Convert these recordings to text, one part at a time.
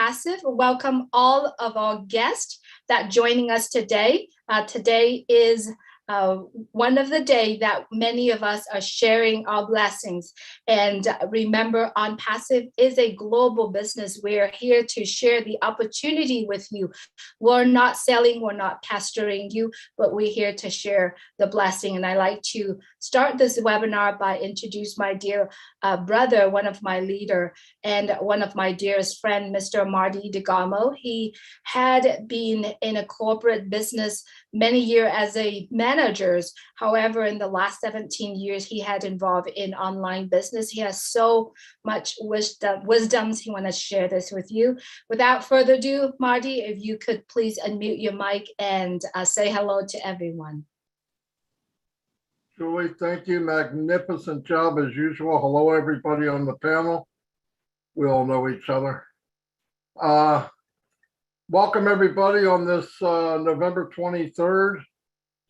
Passive. Welcome all of our guests that joining us today. Today is one of the day that many of us are sharing our blessings. And remember, On Passive is a global business. We're here to share the opportunity with you. We're not selling, we're not pastoring you, but we're here to share the blessing. And I like to start this webinar by introduce my dear brother, one of my leader and one of my dearest friend, Mr. Marty DeGamo. He had been in a corporate business many years as a managers. However, in the last 17 years, he had involved in online business. He has so much wisdoms. He want to share this with you. Without further ado, Marty, if you could please unmute your mic and say hello to everyone. Julie, thank you. Magnificent job as usual. Hello, everybody on the panel. We all know each other. Welcome, everybody, on this November 23rd,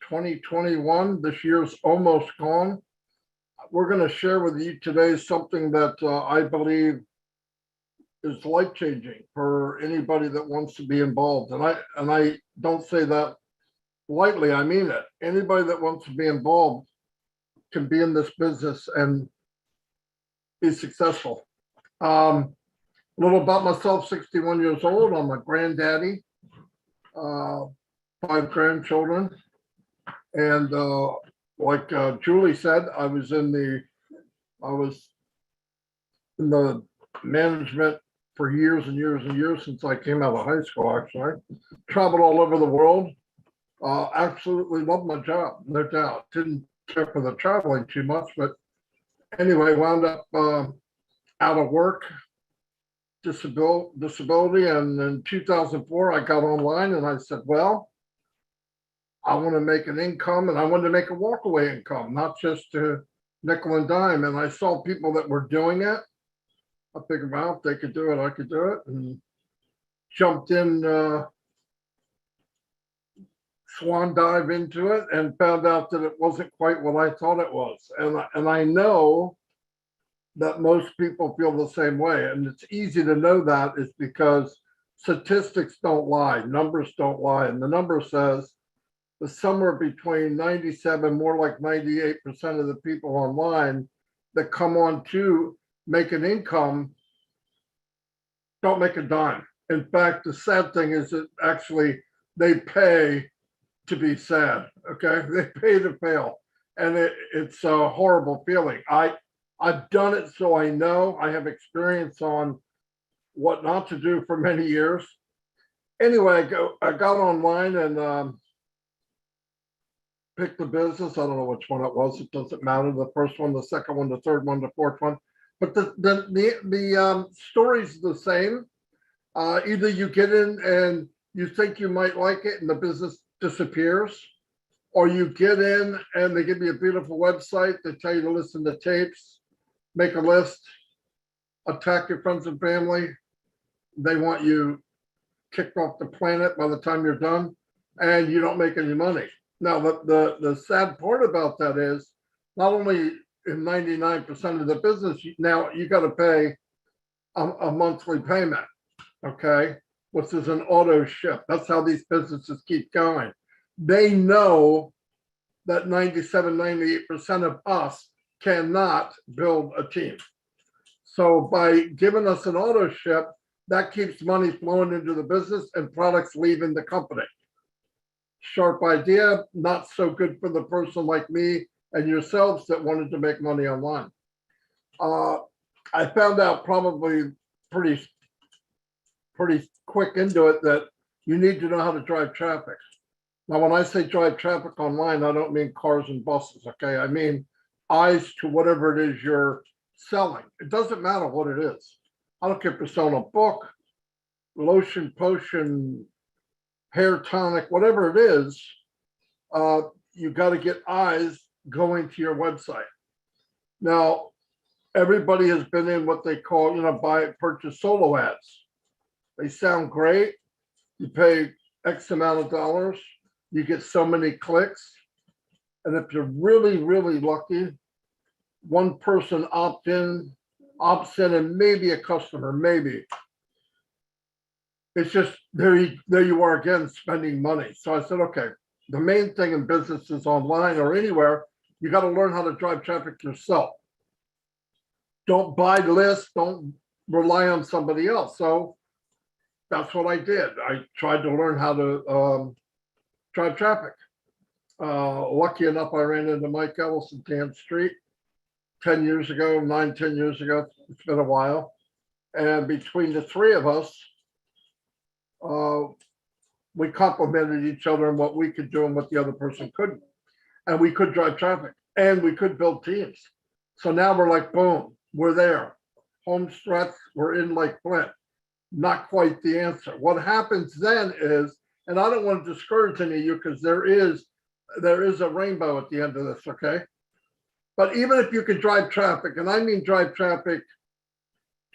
2021. This year's almost gone. We're going to share with you today something that I believe is life-changing for anybody that wants to be involved. And I don't say that lightly. I mean it. Anybody that wants to be involved can be in this business and be successful. A little about myself, 61 years old. I'm a granddaddy, 5 grandchildren. And like Julie said, I was in the management for years and years and years since I came out of high school, actually. Traveled all over the world. Absolutely loved my job, no doubt. Didn't care for the traveling too much, but anyway, wound up out of work, disability, and in 2004 I got online and I said, well, I want to make an income, and I wanted to make a walkaway income, not just a nickel and dime. And I saw people that were doing it. I figured, well, if they could do it, I could do it, and jumped in, swan dive into it, and found out that it wasn't quite what I thought it was. And I know that most people feel the same way. And it's easy to know that is because statistics don't lie, numbers don't lie. And the number says that somewhere between 97, more like 98% of the people online that come on to make an income don't make a dime. In fact, the sad thing is that actually they pay to be sad, okay? They pay to fail. And it's a horrible feeling. I've done it, so I know. I have experience on what not to do for many years. Anyway, I got online and picked the business. I don't know which one it was. It doesn't matter. The first one, the second one, the third one, the fourth one. But the story's the same. Either you get in and you think you might like it and the business disappears, or you get in and they give you a beautiful website. They tell you to listen to tapes, make a list, attack your friends and family. They want you kicked off the planet by the time you're done, and you don't make any money. Now, the sad part about that is not only in 99% of the business, now you got to pay a monthly payment, okay, which is an auto ship. That's how these businesses keep going. They know that 97, 98% of us cannot build a team. So by giving us an auto ship, that keeps money flowing into the business and products leaving the company. Sharp idea, not so good for the person like me and yourselves that wanted to make money online. I found out probably pretty quick into it that you need to know how to drive traffic. Now, when I say drive traffic online, I don't mean cars and buses, okay? I mean eyes to whatever it is you're selling. It doesn't matter what it is. I don't care if you're selling a book, lotion, potion, hair tonic, whatever it is, you got to get eyes going to your website. Now, everybody has been in what they call, purchase solo ads. They sound great. You pay X amount of dollars, you get so many clicks. And if you're really, really lucky, one person opts in and maybe a customer, maybe. It's just there you are again spending money. So I said, okay, the main thing in business is online or anywhere, you got to learn how to drive traffic yourself. Don't buy lists, don't rely on somebody else. So that's what I did. I tried to learn how to drive traffic. Lucky enough, I ran into Mike Ellis at Dan Street 10 years ago, 10 years ago. It's been a while. And between the three of us, we complemented each other in what we could do and what the other person couldn't. And we could drive traffic and we could build teams. So now we're like, boom, we're there. Home stretch, we're in like Flint. Not quite the answer. What happens then is, and I don't want to discourage any of you because there is a rainbow at the end of this, okay? But even if you could drive traffic, and I mean drive traffic,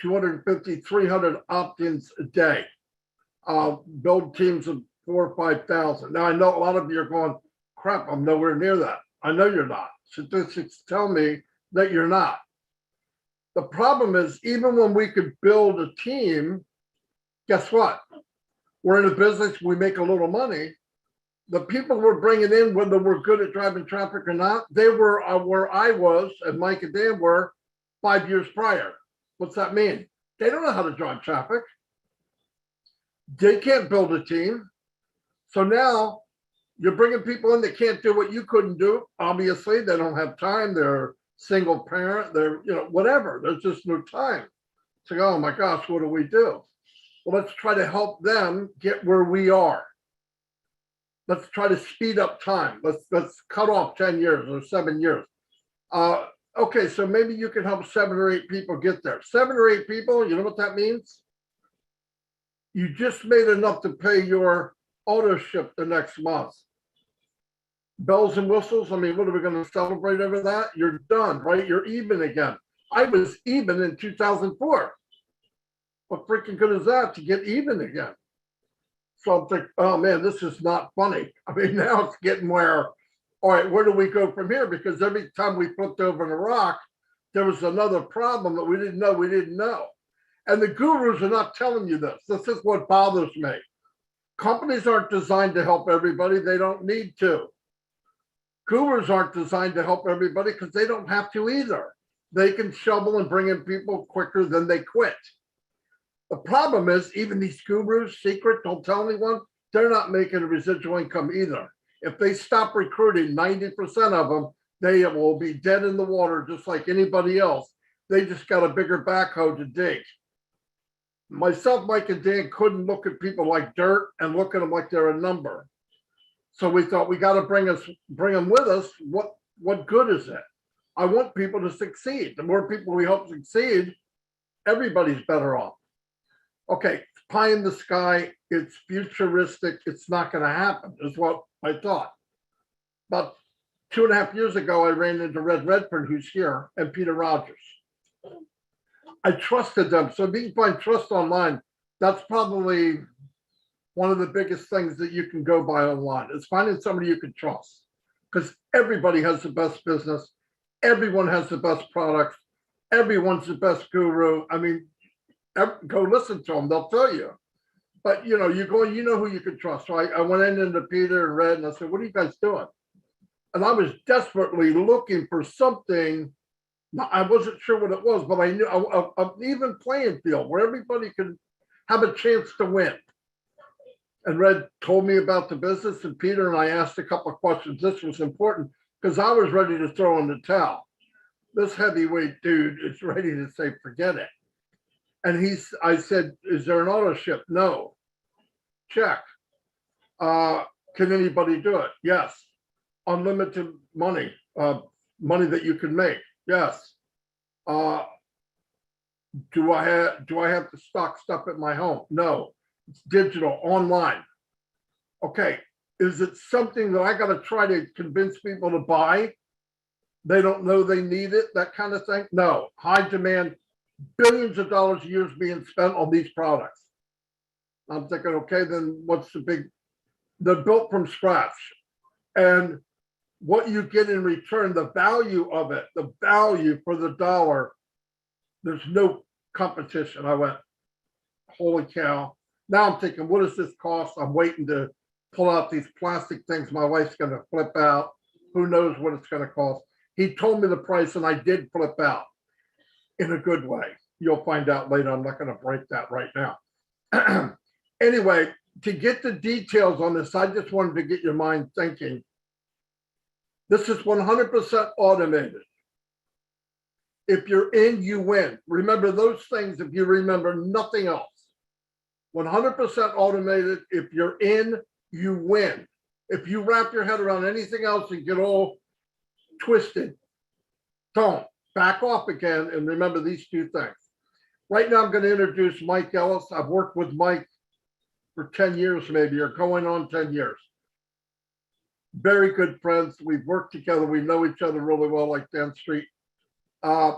250, 300 opt-ins a day, build teams of 4,000 or 5,000. Now I know a lot of you are going, crap, I'm nowhere near that. I know you're not. Statistics tell me that you're not. The problem is, even when we could build a team, guess what? We're in a business, we make a little money. The people we're bringing in, whether we're good at driving traffic or not, they were where I was and Mike and Dan were 5 years prior. What's that mean? They don't know how to drive traffic. They can't build a team. So now you're bringing people in that can't do what you couldn't do. Obviously, they don't have time. They're single parent. They're, whatever. There's just no time. It's like, oh my gosh, what do we do? Well, let's try to help them get where we are. Let's try to speed up time. Let's cut off 10 years or 7 years. Okay, so maybe you can help 7 or 8 people get there. 7 or 8 people, you know what that means? You just made enough to pay your auto ship the next month. Bells and whistles, I mean, what are we going to celebrate over that? You're done, right? You're even again. I was even in 2004. What freaking good is that to get even again? So I'm thinking, oh man, this is not funny. I mean, now it's getting where, all right, where do we go from here? Because every time we flipped over in a rock, there was another problem that we didn't know. And the gurus are not telling you this. This is what bothers me. Companies aren't designed to help everybody. They don't need to. Gurus aren't designed to help everybody because they don't have to either. They can shovel and bring in people quicker than they quit. The problem is, even these gurus, secret, don't tell anyone, they're not making a residual income either. If they stop recruiting 90% of them, they will be dead in the water just like anybody else. They just got a bigger backhoe to dig. Myself, Mike, and Dan couldn't look at people like dirt and look at them like they're a number. So we thought we got to bring them with us. What good is it? I want people to succeed. The more people we help succeed, everybody's better off. Okay, pie in the sky, it's futuristic, it's not going to happen, is what I thought. About 2.5 years ago, I ran into Red Redford, who's here, and Peter Rogers. I trusted them. So if you can find trust online, that's probably one of the biggest things that you can go by online, is finding somebody you can trust. Because everybody has the best business, everyone has the best products, everyone's the best guru. I mean, go listen to them, they'll tell you. But you go, you know who you can trust. So I went into Peter and Red and I said, what are you guys doing? And I was desperately looking for something. I wasn't sure what it was, but I knew an even playing field where everybody could have a chance to win. And Red told me about the business, and Peter and I asked a couple of questions. This was important because I was ready to throw in the towel. This heavyweight dude is ready to say, forget it. And I said, is there an auto ship? No. Check. Can anybody do it? Yes. Unlimited money, money that you can make. Yes. Do I have to stock stuff at my home? No. It's digital, online. Okay. Is it something that I got to try to convince people to buy? They don't know they need it, that kind of thing? No. High demand. Billions of dollars a year is being spent on these products. I'm thinking, okay, then what's the big, they're built from scratch. And what you get in return, the value of it, the value for the dollar, there's no competition. I went, holy cow. Now I'm thinking, what does this cost? I'm waiting to pull out these plastic things my wife's going to flip out. Who knows what it's going to cost? He told me the price and I did flip out in a good way. You'll find out later. I'm not going to break that right now. Anyway, to get the details on this, I just wanted to get your mind thinking. This is 100% automated. If you're in, you win. Remember those things if you remember nothing else. 100% automated. If you're in, you win. If you wrap your head around anything else and get all twisted, don't. Back off again and remember these two things. Right now, I'm going to introduce Mike Ellis. I've worked with Mike for 10 years, maybe, or going on 10 years. Very good friends. We've worked together. We know each other really well, like Dan Street.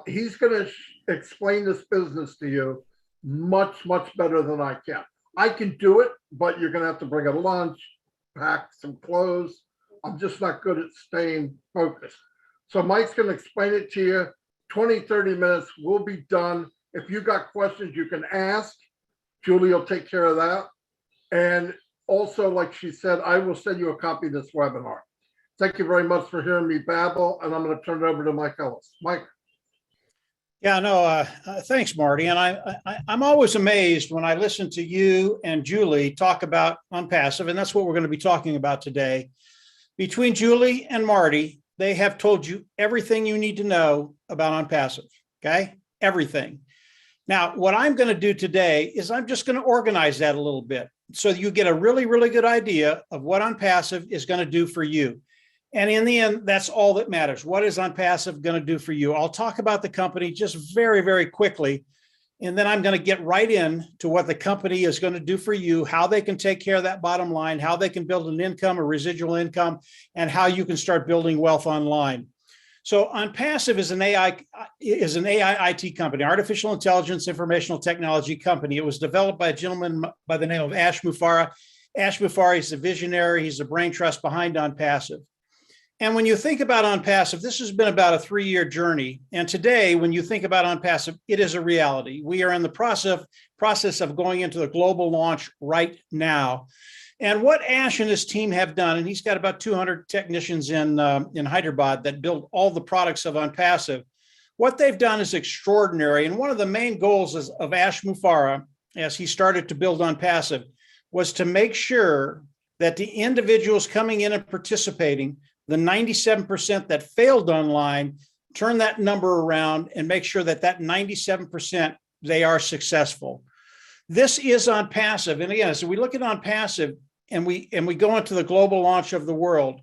He's going to explain this business to you much, much better than I can. I can do it, but you're going to have to bring a lunch, pack some clothes. I'm just not good at staying focused. So Mike's going to explain it to you. 20, 30 minutes, we'll be done. If you got questions, you can ask. Julie will take care of that. And also, like she said, I will send you a copy of this webinar. Thank you very much for hearing me babble, and I'm going to turn it over to Mike Ellis. Mike. Yeah, no, thanks, Marty. And I'm always amazed when I listen to you and Julie talk about OnPassive, and that's what we're going to be talking about today. Between Julie and Marty, they have told you everything you need to know about OnPassive, okay? Everything. Now, what I'm going to do today is I'm just going to organize that a little bit so you get a really, really good idea of what OnPassive is going to do for you. And in the end, that's all that matters. What is OnPassive going to do for you? I'll talk about the company just very, very quickly. And then I'm going to get right in to what the company is going to do for you, how they can take care of that bottom line, how they can build an income, a residual income, and how you can start building wealth online. So OnPassive is an AI IT company, artificial intelligence informational technology company. It was developed by a gentleman by the name of Ash Mufareh. Ash Mufareh is a visionary. He's the brain trust behind OnPassive. And when you think about OnPassive, this has been about a 3-year journey. And today, when you think about OnPassive, it is a reality. We are in the process of going into the global launch right now. And what Ash and his team have done, and he's got about 200 technicians in Hyderabad that build all the products of OnPassive. What they've done is extraordinary. And one of the main goals of Ash Mufareh, as he started to build OnPassive, was to make sure that the individuals coming in and participating, the 97% that failed online, turn that number around and make sure that 97%, they are successful. This is OnPassive. And again, so we look at OnPassive and we go into the global launch of the world.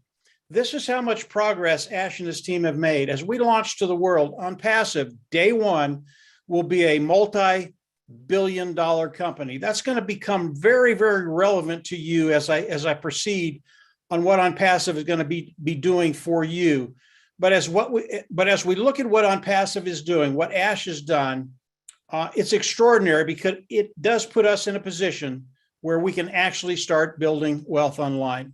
This is how much progress Ash and his team have made. As we launch to the world, OnPassive, day one, will be a multi-billion-dollar company. That's going to become very, very relevant to you as I proceed on what OnPassive is going to be doing for you. But as we look at what OnPassive is doing, what Ash has done, it's extraordinary because it does put us in a position where we can actually start building wealth online.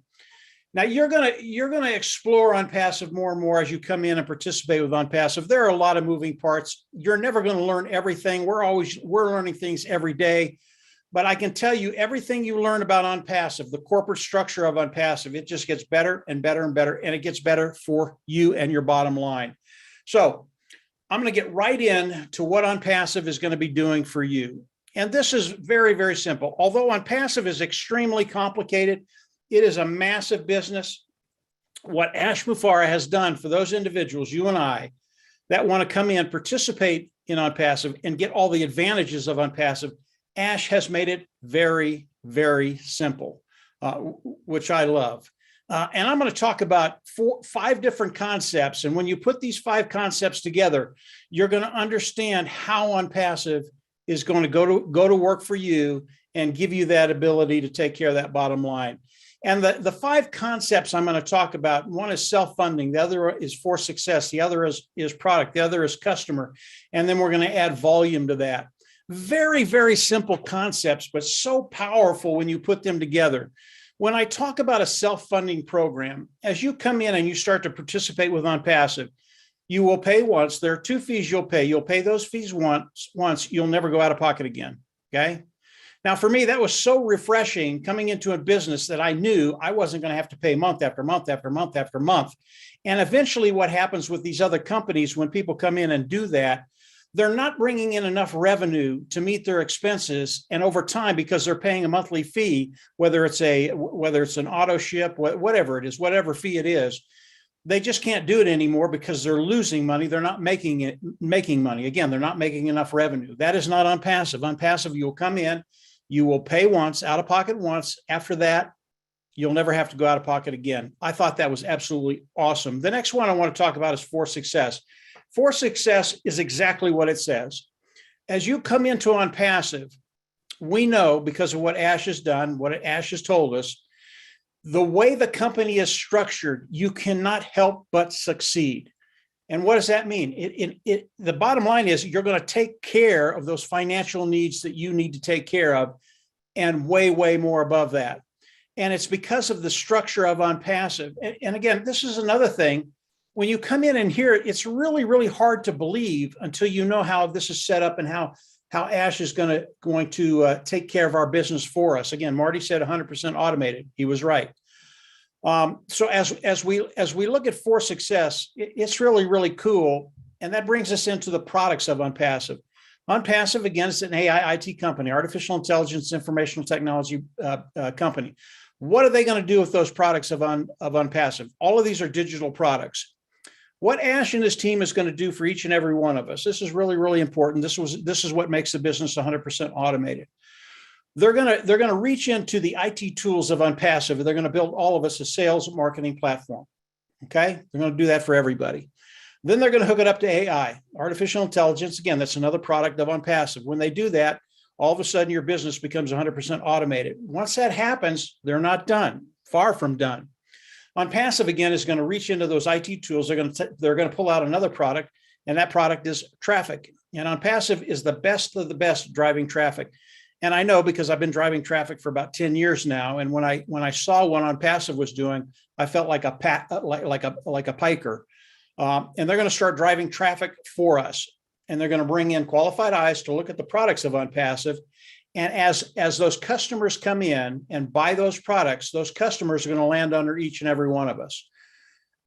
Now you're gonna explore OnPassive more and more as you come in and participate with OnPassive. There are a lot of moving parts. You're never going to learn everything. We're learning things every day. But I can tell you everything you learn about OnPassive, the corporate structure of OnPassive, it just gets better and better and better, and it gets better for you and your bottom line. So I'm going to get right in to what OnPassive is going to be doing for you. And this is very, very simple. Although OnPassive is extremely complicated, it is a massive business. What Ash Mufareh has done for those individuals, you and I, that want to come in, participate in OnPassive, and get all the advantages of OnPassive, Ash has made it very, very simple, which I love. And I'm going to talk about 5 different concepts. And when you put these 5 concepts together, you're going to understand how OnPassive is going to go to work for you and give you that ability to take care of that bottom line. And the 5 concepts I'm going to talk about, one is self-funding, the other is for success, the other is product, the other is customer. And then we're going to add volume to that. Very, very simple concepts, but so powerful when you put them together. When I talk about a self-funding program, as you come in and you start to participate with OnPassive, you will pay once. There are 2 fees you'll pay. You'll pay those fees once. You'll never go out of pocket again, okay? Now, for me, that was so refreshing coming into a business that I knew I wasn't going to have to pay month after month after month after month. And eventually what happens with these other companies, when people come in and do that, they're not bringing in enough revenue to meet their expenses. And over time, because they're paying a monthly fee, whether it's an auto ship, whatever it is, whatever fee it is, they just can't do it anymore because they're losing money. They're not making money. Again, they're not making enough revenue. That is not OnPassive. OnPassive, you'll come in, you will pay once, out of pocket once. After that, you'll never have to go out of pocket again. I thought that was absolutely awesome. The next one I want to talk about is For Success. For Success is exactly what it says. As you come into OnPassive, we know because of what Ash has done, what Ash has told us, the way the company is structured, you cannot help but succeed. And what does that mean? The bottom line is you're going to take care of those financial needs that you need to take care of, and way, way more above that. And it's because of the structure of OnPassive. And again, this is another thing. When you come in and hear it, it's really, really hard to believe until you know how this is set up and how Ash is going to take care of our business for us. Again, Marty said 100% automated. He was right. So as we look at For Success, it's really, really cool. And that brings us into the products of OnPassive. OnPassive, again, is an AI IT company, artificial intelligence, informational technology company. What are they going to do with those products of OnPassive? All of these are digital products. What Ash and his team is going to do for each and every one of us, this is really, really important. This is what makes the business 100% automated. They're going to reach into the IT tools of OnPassive. They're going to build all of us a sales marketing platform. Okay, they're going to do that for everybody. Then they're going to hook it up to AI, artificial intelligence. Again, that's another product of OnPassive. When they do that, all of a sudden your business becomes 100% automated. Once that happens, they're not done, far from done. OnPassive, again, is going to reach into those IT tools. They're going to pull out another product, and that product is traffic. And OnPassive is the best of the best driving traffic. And I know because I've been driving traffic for about 10 years now. And when I saw what OnPassive was doing, I felt like a piker. And they're going to start driving traffic for us. And they're going to bring in qualified eyes to look at the products of OnPassive. And as those customers come in and buy those products, those customers are going to land under each and every one of us.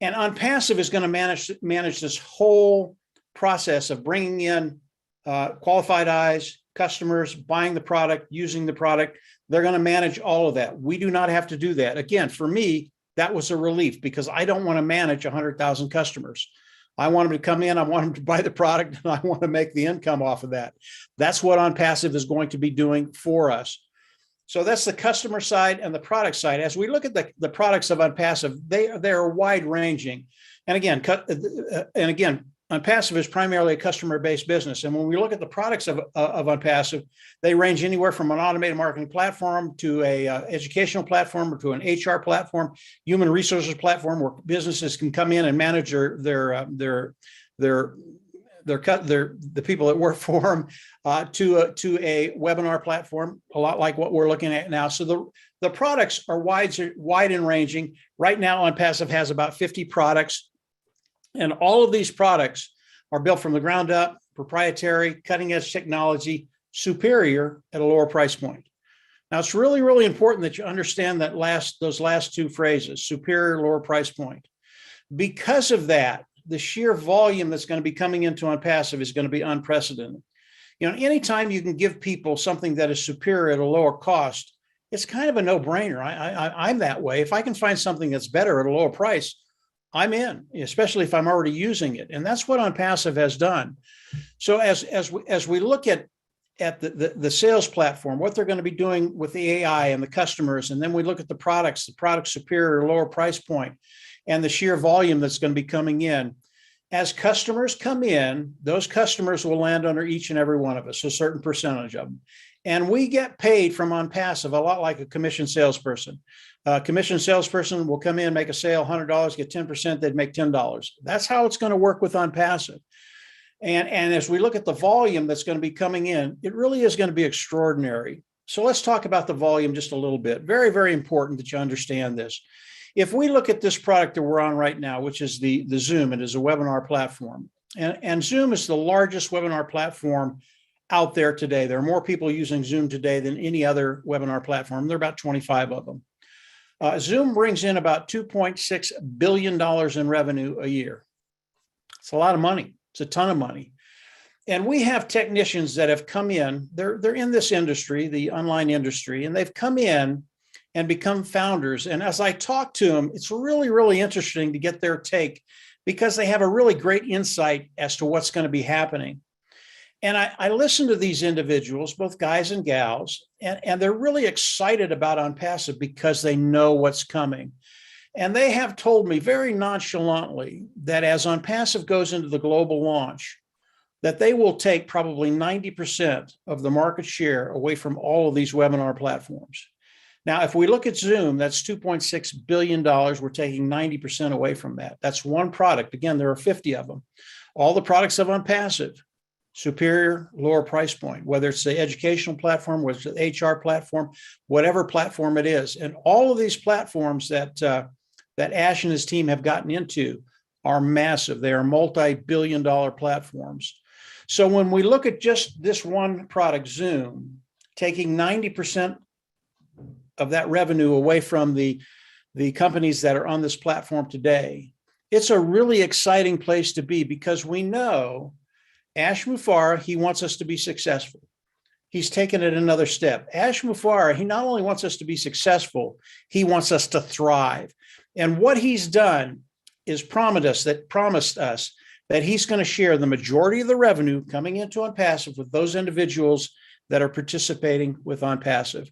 And OnPassive is going to manage this whole process of bringing in qualified eyes, customers, buying the product, using the product. They're going to manage all of that. We do not have to do that. Again, for me, that was a relief because I don't want to manage 100,000 customers. I want them to come in, I want them to buy the product, and I want to make the income off of that. That's what OnPassive is going to be doing for us. So that's the customer side and the product side. As we look at the products of OnPassive, they're wide ranging. And again, OnPassive is primarily a customer-based business. And when we look at the products of OnPassive, they range anywhere from an automated marketing platform to a educational platform or to an HR platform, human resources platform where businesses can come in and manage the people that work for them, to a webinar platform, a lot like what we're looking at now. So the products are wide and ranging. Right now, OnPassive has about 50 products. And all of these products are built from the ground up, proprietary, cutting edge technology, superior at a lower price point. Now, it's really, really important that you understand those last two phrases, superior, lower price point. Because of that, the sheer volume that's going to be coming into OnPassive is going to be unprecedented. You know, anytime you can give people something that is superior at a lower cost, it's kind of a no-brainer. I'm that way. If I can find something that's better at a lower price, I'm in, especially if I'm already using it. And that's what OnPassive has done. So as we look at the sales platform, what they're going to be doing with the AI and the customers, and then we look at the product superior, lower price point, and the sheer volume that's going to be coming in. As customers come in, those customers will land under each and every one of us, a certain percentage of them. And we get paid from OnPassive a lot like a commission salesperson. A commission salesperson will come in, make a sale, $100, get 10%, they'd make $10. That's how it's going to work with OnPassive. And as we look at the volume that's going to be coming in, it really is going to be extraordinary. So let's talk about the volume just a little bit. Very, very important that you understand this. If we look at this product that we're on right now, which is the Zoom, it is a webinar platform. And Zoom is the largest webinar platform out there today. There are more people using Zoom today than any other webinar platform. There are about 25 of them. Zoom brings in about $2.6 billion in revenue a year. It's a lot of money. It's a ton of money. And we have technicians that have come in, they're in this industry, the online industry, and they've come in and become founders. And as I talk to them, it's really, really interesting to get their take because they have a really great insight as to what's going to be happening. And I listen to these individuals, both guys and gals, and they're really excited about OnPassive because they know what's coming. And they have told me very nonchalantly that as OnPassive goes into the global launch, that they will take probably 90% of the market share away from all of these webinar platforms. Now, if we look at Zoom, that's $2.6 billion. We're taking 90% away from that. That's one product. Again, there are 50 of them. All the products of OnPassive, superior, lower price point, whether it's the educational platform, whether it's the HR platform, whatever platform it is. And all of these platforms that Ash and his team have gotten into are massive. They are multi-billion-dollar platforms. So when we look at just this one product, Zoom, taking 90% of that revenue away from the companies that are on this platform today, it's a really exciting place to be because we know Ash Mufareh, he wants us to be successful. He's taken it another step. Ash Mufareh, he not only wants us to be successful, he wants us to thrive. And what he's done is promised us that he's going to share the majority of the revenue coming into OnPassive with those individuals that are participating with OnPassive.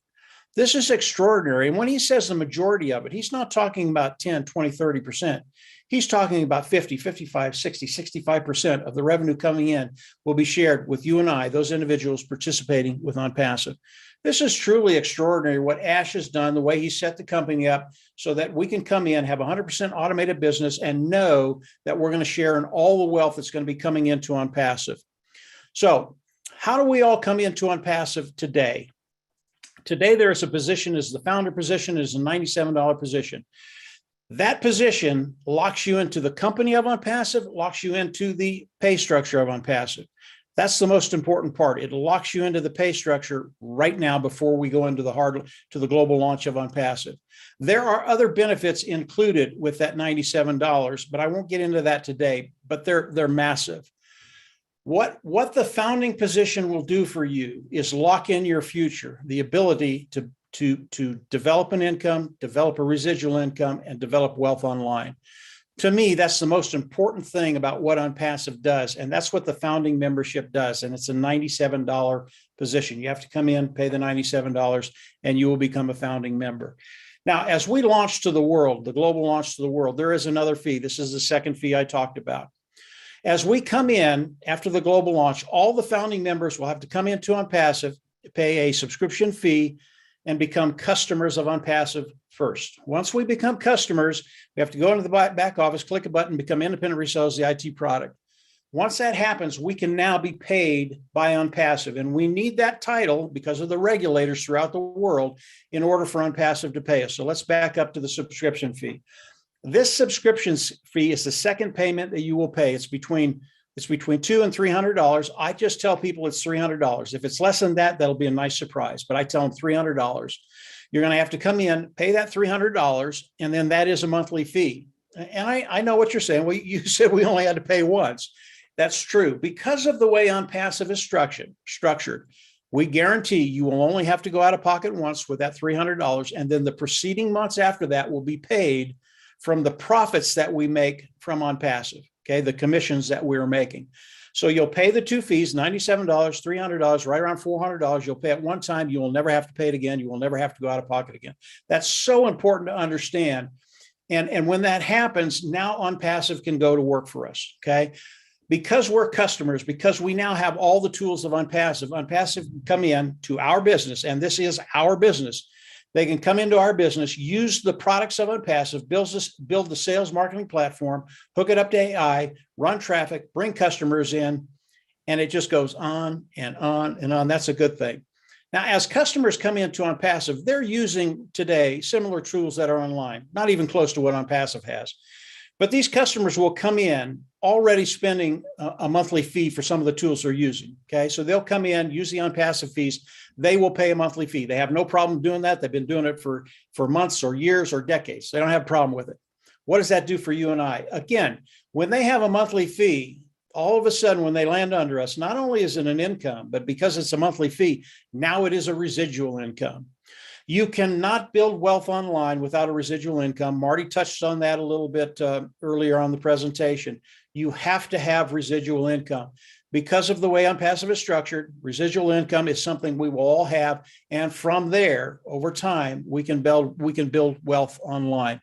This is extraordinary. And when he says the majority of it, he's not talking about 10, 20, 30%. He's talking about 50, 55, 60, 65% of the revenue coming in will be shared with you and I, those individuals participating with OnPassive. This is truly extraordinary what Ash has done, the way he set the company up so that we can come in, have 100% automated business and know that we're going to share in all the wealth that's going to be coming into OnPassive. So how do we all come into OnPassive today? Today, there is a position as the founder position is a $97 position. That position locks you into the company of OnPassive, locks you into the pay structure of OnPassive. That's the most important part. It locks you into the pay structure right now before we go into the global launch of OnPassive. There are other benefits included with that $97, but I won't get into that today, but they're massive. What the founding position will do for you is lock in your future, the ability to develop an income, develop a residual income, and develop wealth online. To me, that's the most important thing about what OnPassive does, and that's what the founding membership does, and it's a $97 position. You have to come in, pay the $97, and you will become a founding member. Now, as we launch to the world, the global launch to the world, there is another fee. This is the second fee I talked about. As we come in after the global launch, all the founding members will have to come into OnPassive, pay a subscription fee, and become customers of OnPassive first. Once we become customers, we have to go into the back office, click a button, become independent resellers of the IT product. Once that happens, we can now be paid by OnPassive, and we need that title because of the regulators throughout the world in order for OnPassive to pay us. So let's back up to the subscription fee. This subscription fee is the second payment that you will pay. It's between $200 and $300. I just tell people it's $300. If it's less than that, that'll be a nice surprise. But I tell them $300. You're going to have to come in, pay that $300, and then that is a monthly fee. And I know what you're saying. Well, you said we only had to pay once. That's true. Because of the way OnPassive is structured, we guarantee you will only have to go out of pocket once with that $300, and then the preceding months after that will be paid from the profits that we make from OnPassive. Okay, the commissions that we're making. So you'll pay the two fees, $97, $300, right around $400. You'll pay it one time. You will never have to pay it again. You will never have to go out of pocket again. That's so important to understand. And when that happens, now OnPassive can go to work for us, okay? Because we're customers, because we now have all the tools of OnPassive, OnPassive can come in to our business, and this is our business. They can come into our business, use the products of OnPassive, build the sales marketing platform, hook it up to AI, run traffic, bring customers in, and it just goes on and on and on. That's a good thing. Now, as customers come into OnPassive, they're using today similar tools that are online, not even close to what OnPassive has. But these customers will come in already spending a monthly fee for some of the tools they're using. Okay. So they'll come in, use the OnPassive fees. They will pay a monthly fee. They have no problem doing that. They've been doing it for months or years or decades. They don't have a problem with it. What does that do for you and I? Again, when they have a monthly fee, all of a sudden, when they land under us, not only is it an income, but because it's a monthly fee, now it is a residual income. You cannot build wealth online without a residual income. Marty touched on that a little bit earlier on the presentation. You have to have residual income. Because of the way OnPassive is structured, residual income is something we will all have. And from there, over time, we can build wealth online.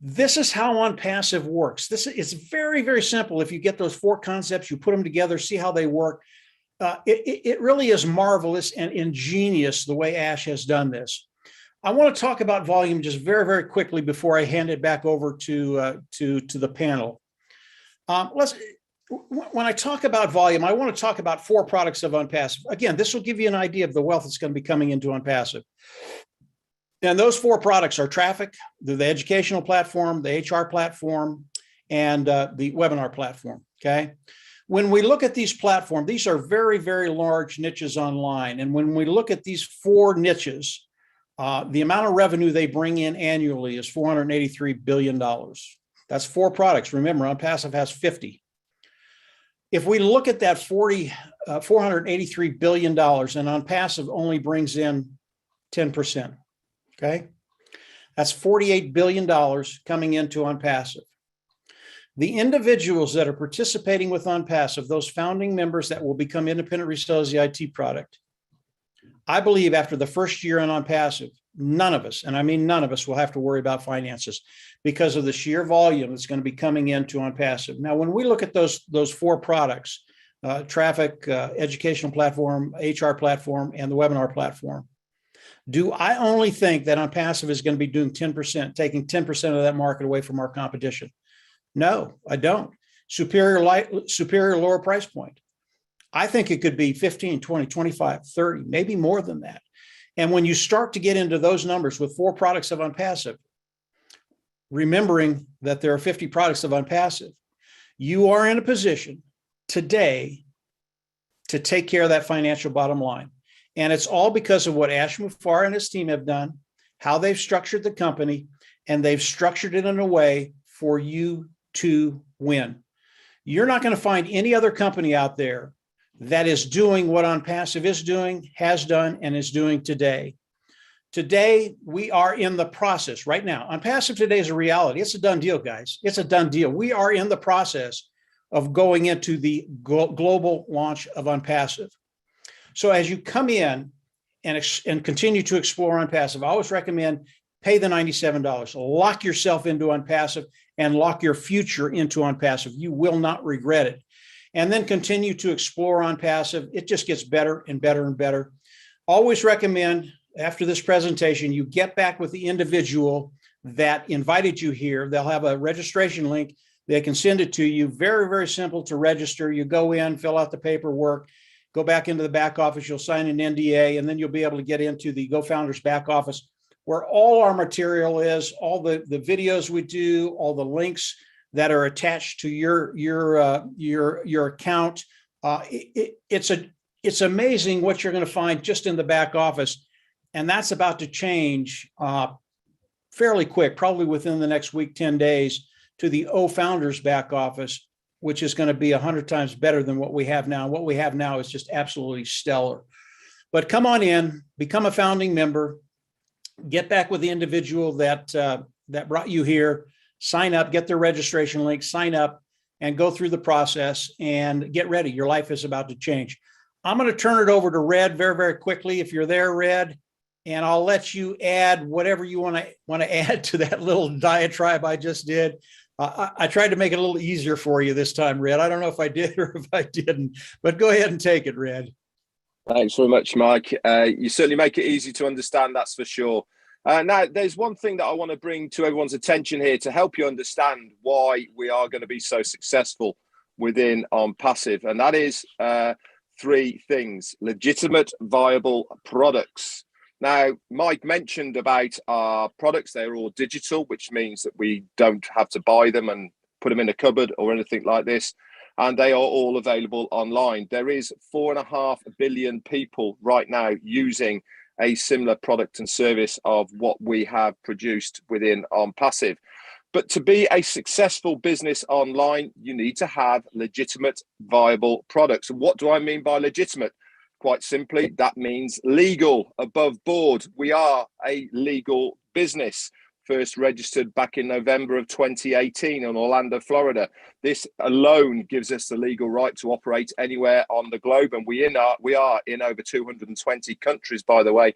This is how OnPassive works. It's very, very simple. If you get those 4 concepts, you put them together, see how they work. It really is marvelous and ingenious the way Ash has done this. I want to talk about volume just very, very quickly before I hand it back over to the panel. When I talk about volume, I want to talk about 4 products of OnPassive. Again, this will give you an idea of the wealth that's going to be coming into OnPassive. And those 4 products are Traffic, the educational platform, the HR platform, and the webinar platform. Okay. When we look at these platforms, these are very, very large niches online. And when we look at these 4 niches, the amount of revenue they bring in annually is $483 billion. That's 4 products. Remember, OnPassive has 50. If we look at that $483 billion, and OnPassive only brings in 10%, okay? That's $48 billion coming into OnPassive. The individuals that are participating with OnPassive, those founding members that will become independent resellers of the IT product, I believe after the first year on OnPassive, none of us, and I mean none of us, will have to worry about finances because of the sheer volume that's going to be coming into OnPassive. Now, when we look at those 4 products, Traffic, educational platform, HR platform, and the webinar platform, do I only think that OnPassive is going to be doing 10%, taking 10% of that market away from our competition? No, I don't. Superior lower price point. I think it could be 15, 20, 25, 30, maybe more than that. And when you start to get into those numbers with 4 products of OnPassive, remembering that there are 50 products of OnPassive, you are in a position today to take care of that financial bottom line. And it's all because of what Ash Mufareh and his team have done, how they've structured the company, and they've structured it in a way for you to win. You're not going to find any other company out there that is doing what OnPassive is doing, has done, and is doing today. Today, we are in the process right now. OnPassive today is a reality. It's a done deal, guys. It's a done deal. We are in the process of going into the global launch of OnPassive. So as you come in and continue to explore OnPassive, I always recommend pay the $97. Lock yourself into OnPassive and lock your future into OnPassive. You will not regret it. And then continue to explore OnPassive. It just gets better and better and better. Always recommend after this presentation, you get back with the individual that invited you here. They'll have a registration link. They can send it to you. Very, very simple to register. You go in, fill out the paperwork, go back into the back office. You'll sign an NDA, and then you'll be able to get into the GoFounders back office where all our material is, all the videos we do, all the links that are attached to your account. It's amazing what you're going to find just in the back office. And that's about to change fairly quick, probably within the next week, 10 days, to the Founders back office, which is going to be 100 times better than what we have now. What we have now is just absolutely stellar. But come on in, become a founding member, get back with the individual that brought you here, sign up, get their registration link, sign up, and go through the process and get ready. Your life is about to change. I'm going to turn it over to Red very, very quickly. If you're there, Red, and I'll let you add whatever you want to add to that little diatribe I just did. I tried to make it a little easier for you this time, Red. I don't know if I did or if I didn't, but go ahead and take it, Red. Thanks very much, Mike. You certainly make it easy to understand, that's for sure. Now, there's one thing that I want to bring to everyone's attention here to help you understand why we are going to be so successful within OnPassive, and that is 3 things: legitimate, viable products. Now, Mike mentioned about our products. They're all digital, which means that we don't have to buy them and put them in a cupboard or anything like this. And they are all available online. There is 4.5 billion people right now using a similar product and service of what we have produced within OnPassive. But to be a successful business online, you need to have legitimate, viable products. And what do I mean by legitimate? Quite simply, that means legal, above board. We are a legal business, first registered back in November of 2018 in Orlando, Florida. This alone gives us the legal right to operate anywhere on the globe. And we are in over 220 countries, by the way,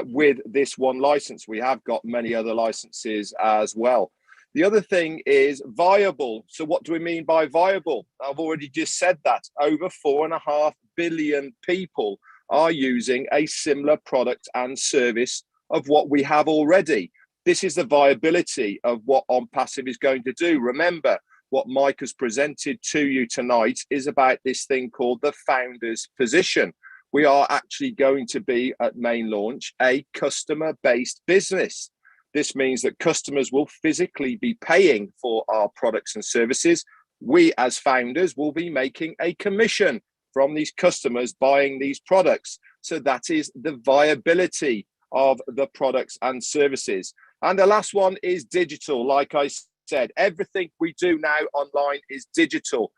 with this one license. We have got many other licenses as well. The other thing is viable. So what do we mean by viable? I've already just said that. Over 4.5 billion people are using a similar product and service of what we have already. This is the viability of what OnPassive is going to do. Remember, what Mike has presented to you tonight is about this thing called the founder's position. We are actually going to be at main launch a customer-based business. This means that customers will physically be paying for our products and services. We as founders will be making a commission from these customers buying these products. So that is the viability of the products and services. And the last one is digital. Like I said, everything we do now online is digital.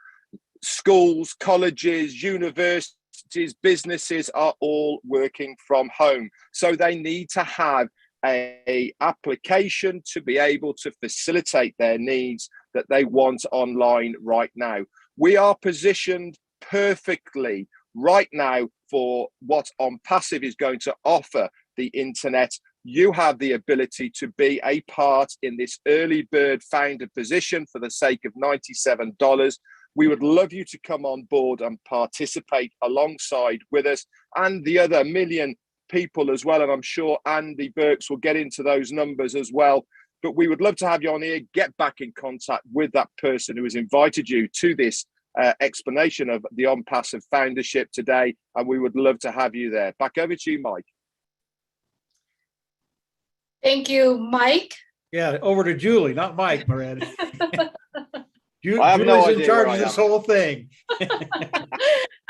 Schools, colleges, universities, businesses are all working from home. So they need to have a application to be able to facilitate their needs that they want online right now. We are positioned perfectly right now for what OnPassive is going to offer the internet. You have the ability to be a part in this early bird founder position for the sake of $97. We would love you to come on board and participate alongside with us and the other million people as well. And I'm sure Andy Burks will get into those numbers as well. But we would love to have you on here. Get back in contact with that person who has invited you to this explanation of the OnPassive foundership today. And we would love to have you there. Back over to you, Mike. Thank you, Mike. Yeah, over to Julie, not Mike, Miranda. I have no Julie's in idea charge where of I this am. whole thing.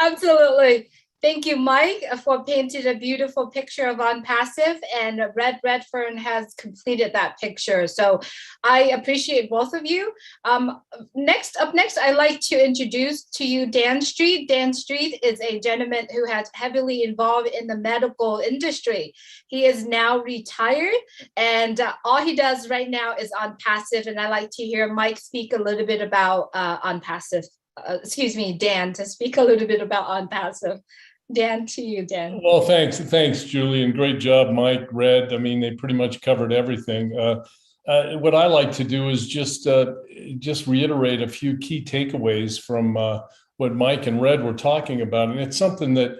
Absolutely. Thank you, Mike, for painting a beautiful picture of OnPassive, and Red Redfern has completed that picture. So I appreciate both of you. Up next, I'd like to introduce to you Dan Street. Dan Street is a gentleman who has heavily involved in the medical industry. He is now retired, and all he does right now is OnPassive. And I'd like to hear Mike speak a little bit about OnPassive. Dan, to speak a little bit about OnPassive. Dan, to you, Dan. Well, thanks, Julie, and great job, Mike, Red. I mean, they pretty much covered everything. What I like to do is just reiterate a few key takeaways from what Mike and Red were talking about, and it's something that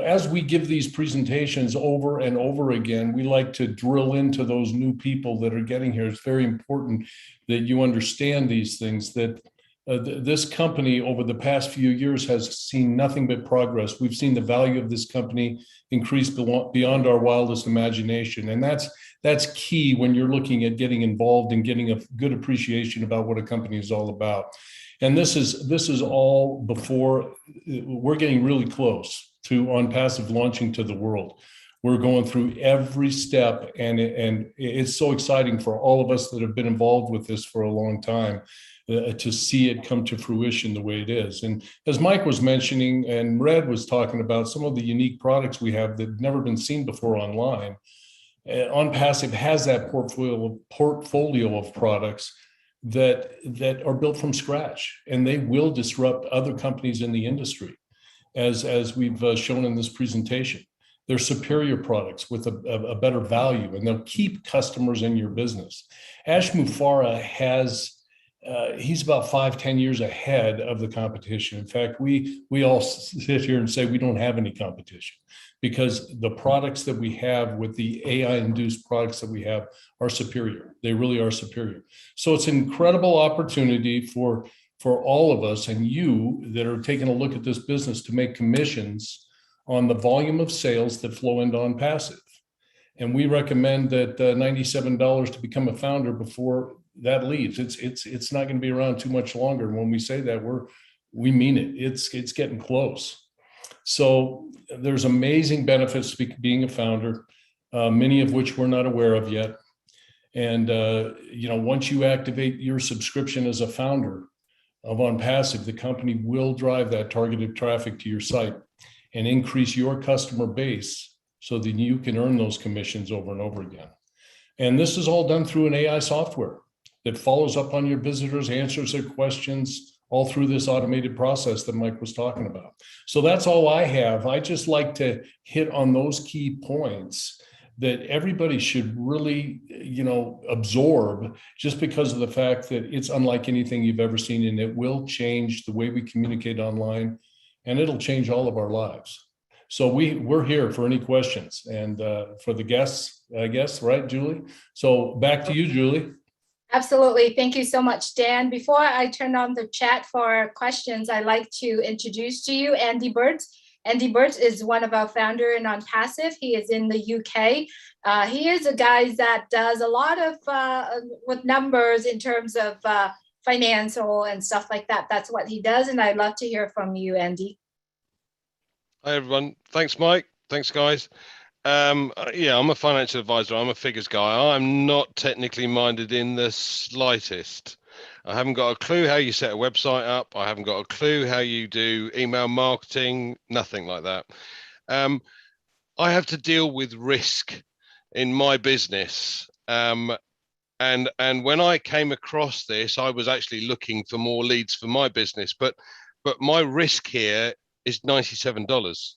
as we give these presentations over and over again, we like to drill into those new people that are getting here. It's very important that you understand these things, that this company over the past few years has seen nothing but progress. We've seen the value of this company increase beyond our wildest imagination. And that's key when you're looking at getting involved and getting a good appreciation about what a company is all about. And this is all before we're getting really close to OnPassive launching to the world. We're going through every step, and it's so exciting for all of us that have been involved with this for a long time to see it come to fruition the way it is. And as Mike was mentioning, and Red was talking about some of the unique products we have that have never been seen before online, OnPassive has that portfolio of products that are built from scratch, and they will disrupt other companies in the industry, as we've shown in this presentation. They're superior products with a better value, and they'll keep customers in your business. Ash Mufareh he's about 5-10 years ahead of the competition. In fact, we all sit here and say we don't have any competition, because the products that we have with the AI-induced products that we have are superior. They really are superior. So it's an incredible opportunity for all of us and you that are taking a look at this business to make commissions on the volume of sales that flow into OnPassive. And we recommend that $97 to become a founder before that leaves. It's not going to be around too much longer. And when we say that, we mean it. It's getting close. So there's amazing benefits to being a founder, many of which we're not aware of yet. And once you activate your subscription as a founder of OnPassive, the company will drive that targeted traffic to your site and increase your customer base so that you can earn those commissions over and over again. And this is all done through an AI software that follows up on your visitors, answers their questions, all through this automated process that Mike was talking about. So that's all I have. I just like to hit on those key points that everybody should really, absorb, just because of the fact that it's unlike anything you've ever seen, and it will change the way we communicate online, and it'll change all of our lives. So we're here for any questions, and for the guests, I guess, right, Julie? So back to you, Julie. Absolutely. Thank you so much, Dan. Before I turn on the chat for questions, I'd like to introduce to you Andy Burt. Andy Burt is one of our founders in OnPassive. He is in the UK. He is a guy that does a lot of with numbers in terms of financial and stuff like that. That's what he does. And I'd love to hear from you, Andy. Hi, everyone. Thanks, Mike. Thanks, guys. I'm a financial advisor. I'm a figures guy. I'm not technically minded in the slightest. I haven't got a clue how you set a website up. I haven't got a clue how you do email marketing, nothing like that. I have to deal with risk in my business. And when I came across this, I was actually looking for more leads for my business, but my risk here is $97.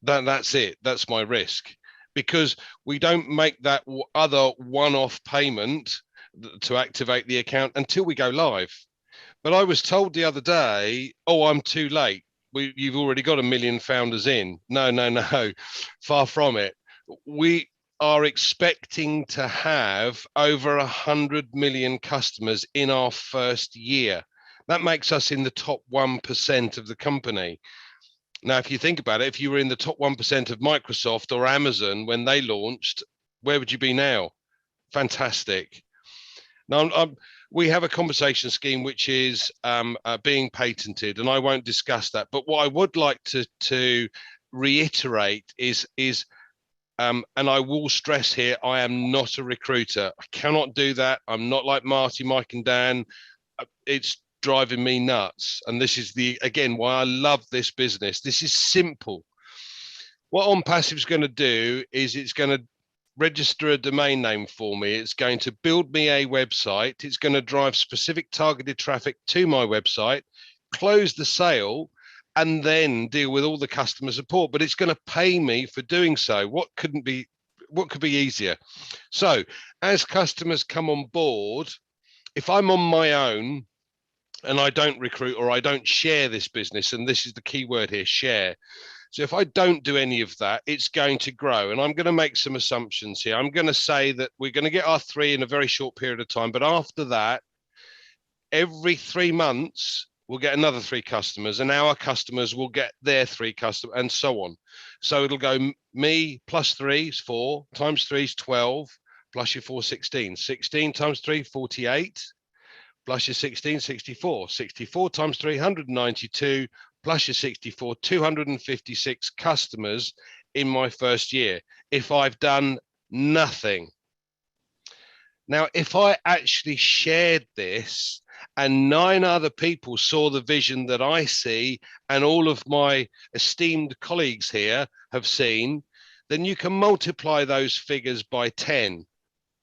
That's it. That's my risk, because we don't make that other one-off payment to activate the account until we go live. But I was told the other day, oh, I'm too late. You've already got 1 million founders in. No, far from it. We are expecting to have over 100 million customers in our first year. That makes us in the top 1% of the company. Now, if you think about it, if you were in the top 1% of Microsoft or Amazon when they launched, where would you be now? Fantastic. Now, we have a conversation scheme which is being patented, and I won't discuss that. But what I would like to reiterate is and I will stress here, I am not a recruiter. I cannot do that. I'm not like Marty, Mike, and Dan. It's driving me nuts. And this is again why I love this business. This is simple. What OnPassive is going to do is it's going to register a domain name for me. It's going to build me a website. It's going to drive specific targeted traffic to my website, close the sale, and then deal with all the customer support. But it's going to pay me for doing so. What could be easier? So as customers come on board, if I'm on my own and I don't recruit or I don't share this business, and this is the key word here, share. So if I don't do any of that, it's going to grow. And I'm going to make some assumptions here. I'm going to say that we're going to get our 3 in a very short period of time. But after that, every 3 months, we'll get another 3 customers, and our customers will get their 3 customers, and so on. So it'll go me plus 3 is 4, times 3 is 12, plus your 4, 16. 16 times 3, 48, plus your 16, 64. 64 times 392, plus your 64, 256 customers in my first year, if I've done nothing. Now, if I actually shared this and 9 other people saw the vision that I see and all of my esteemed colleagues here have seen, then you can multiply those figures by 10.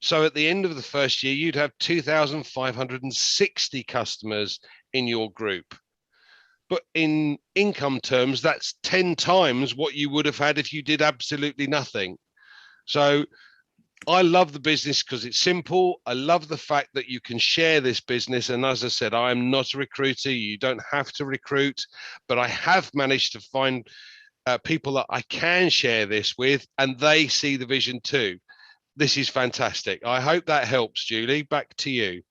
So at the end of the first year, you'd have 2,560 customers in your group. But in income terms, that's 10 times what you would have had if you did absolutely nothing. So I love the business because it's simple. I love the fact that you can share this business. And as I said, I am not a recruiter. You don't have to recruit, but I have managed to find people that I can share this with, and they see the vision too. This is fantastic. I hope that helps, Julie. Back to you.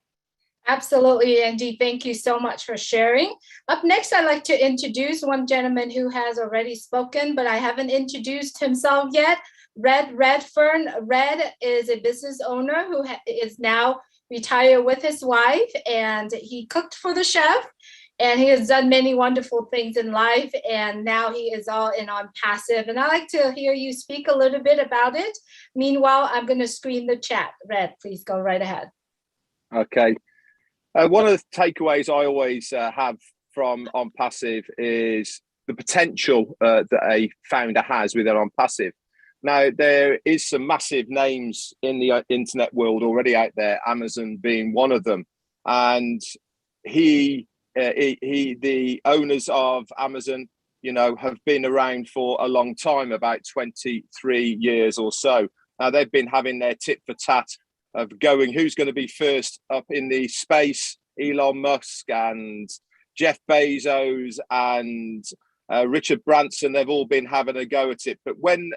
Absolutely, Angie. Thank you so much for sharing. Up next, I'd like to introduce one gentleman who has already spoken, but I haven't introduced himself yet. Red Redfern. Red is a business owner who is now retired with his wife, and he cooked for the chef. And he has done many wonderful things in life, and now he is all in on passive. And I'd like to hear you speak a little bit about it. Meanwhile, I'm going to screen the chat. Red, please go right ahead. Okay. One of the takeaways I always have from On Passive is the potential that a founder has within On Passive. Now, there is some massive names in the internet world already out there, Amazon being one of them. And the owners of Amazon, have been around for a long time, about 23 years or so. Now, they've been having their tit for tat of going, who's going to be first up in the space. Elon Musk and Jeff Bezos and Richard Branson, they've all been having a go at it. But when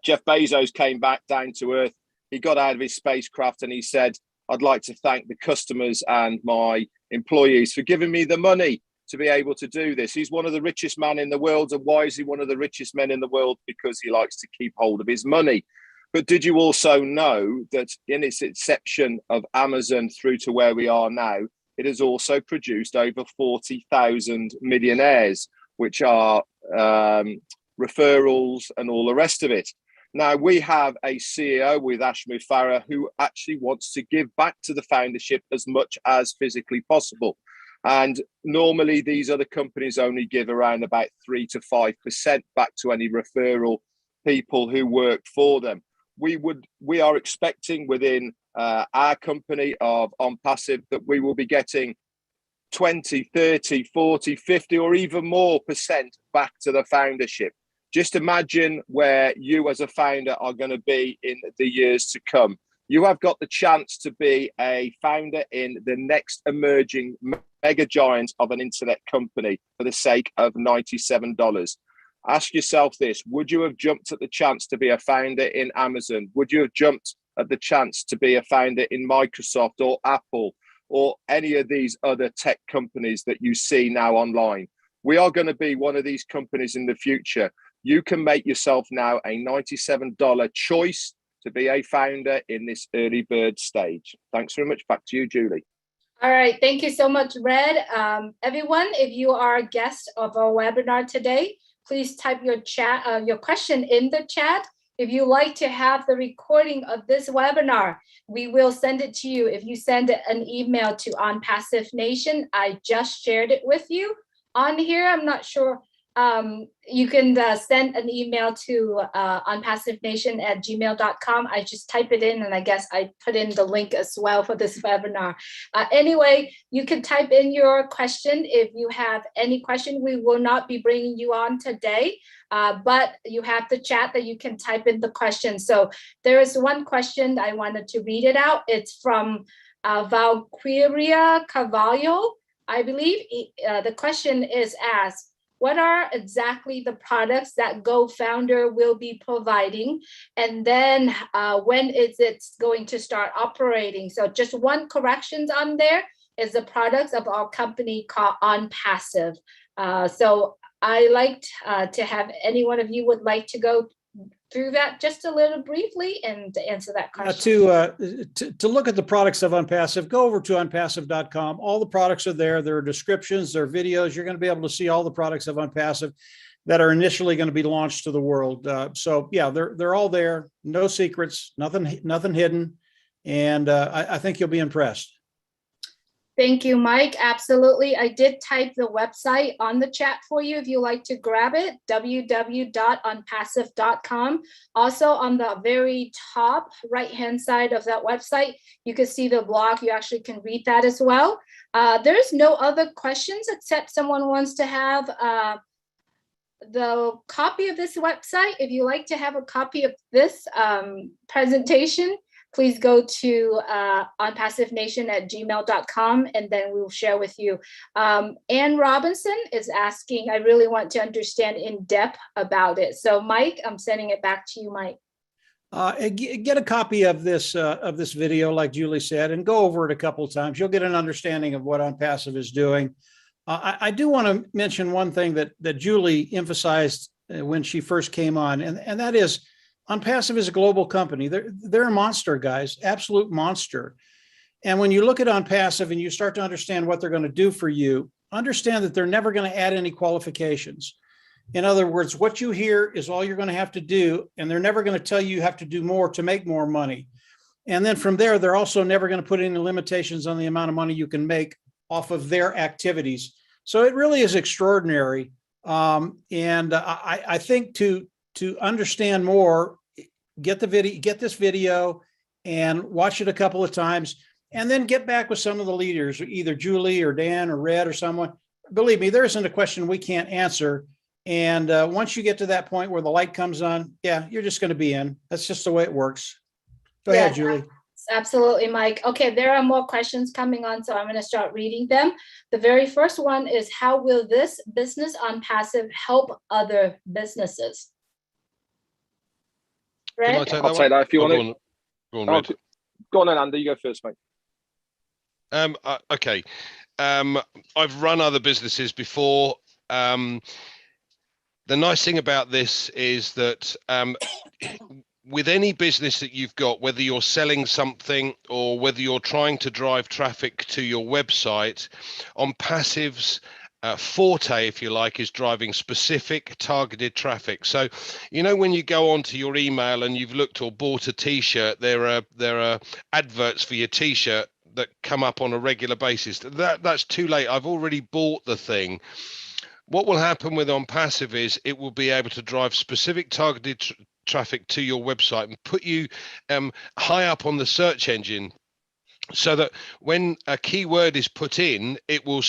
Jeff Bezos came back down to earth, he got out of his spacecraft and he said, I'd like to thank the customers and my employees for giving me the money to be able to do this. He's one of the richest men in the world. And why is he one of the richest men in the world? Because he likes to keep hold of his money. But did you also know that in its inception of Amazon through to where we are now, it has also produced over 40,000 millionaires, which are referrals and all the rest of it. Now, we have a CEO with Ashmi Farah who actually wants to give back to the foundership as much as physically possible. And normally these other companies only give around about 3 to 5% back to any referral people who work for them. We are expecting within our company of On Passive that we will be getting 20, 30, 40, 50, or even more percent back to the foundership. Just imagine where you as a founder are going to be in the years to come. You have got the chance to be a founder in the next emerging mega giant of an internet company for the sake of $97. Ask yourself this, would you have jumped at the chance to be a founder in Amazon? Would you have jumped at the chance to be a founder in Microsoft or Apple or any of these other tech companies that you see now online? We are going to be one of these companies in the future. You can make yourself now a $97 choice to be a founder in this early bird stage. Thanks very much. Back to you, Julie. All right. Thank you so much, Red. Everyone, if you are a guest of our webinar today, please type your question in the chat. If you like to have the recording of this webinar, we will send it to you. If you send an email to On Passive Nation, I just shared it with you on here. I'm not sure. You can send an email to onpassivenation@gmail.com. I just type it in, and I guess I put in the link as well for this webinar. Anyway, you can type in your question. If you have any question, we will not be bringing you on today, but you have the chat that you can type in the question. So there is one question, I wanted to read it out. It's from Valkyria Carvalho, I believe. The question is asked, what are exactly the products that GoFounder will be providing? And then when is it going to start operating? So just one corrections on there is the products of our company called On Passive. So I liked to have any one of you would like to go through that just a little briefly and to answer that question. To look at the products of On Passive, go over to onpassive.com. All the products are there. There are descriptions, there are videos. You're going to be able to see all the products of On Passive that are initially going to be launched to the world. So yeah, they're all there. No secrets, nothing hidden. And I think you'll be impressed. Thank you, Mike. Absolutely. I did type the website on the chat for you if you like to grab it, www.onpassive.com. Also on the very top right-hand side of that website, you can see the blog. You actually can read that as well. There's no other questions except someone wants to have the copy of this website. If you like to have a copy of this presentation, please go to onpassivenation@gmail.com, and then we'll share with you. Ann Robinson is asking, I really want to understand in depth about it. So Mike, I'm sending it back to you, Mike. Get a copy of this video, like Julie said, and go over it a couple of times. You'll get an understanding of what OnPassive is doing. I do want to mention one thing that Julie emphasized when she first came on, and that is OnPassive is a global company. They're a monster, guys, absolute monster. And when you look at OnPassive and you start to understand what they're going to do for you, understand that they're never going to add any qualifications. In other words, what you hear is all you're going to have to do, and they're never going to tell you have to do more to make more money. And then from there, they're also never going to put any limitations on the amount of money you can make off of their activities. So it really is extraordinary. I think to understand more, get this video and watch it a couple of times, and then get back with some of the leaders, either Julie or Dan or Red or someone. Believe me, there isn't a question we can't answer. And once you get to that point where the light comes on, yeah, you're just going to be in. That's just the way it works. Go ahead, Julie. Absolutely, Mike. Okay, there are more questions coming on, so I'm going to start reading them. The very first one is, how will this business OnPassive help other businesses? Can I Red? take I'll that take one? that if you Oh, want to. Go on, Red. Go on then, Andy. You go first, mate. Okay. I've run other businesses before. The nice thing about this is that with any business that you've got, whether you're selling something or whether you're trying to drive traffic to your website, OnPassive's forte, if you like, is driving specific targeted traffic. So, you know, when you go onto your email and you've looked or bought a t-shirt, there are adverts for your t-shirt that come up on a regular basis. That's too late. I've already bought the thing. What will happen with OnPassive is it will be able to drive specific targeted traffic to your website and put you high up on the search engine, so that when a keyword is put in, it will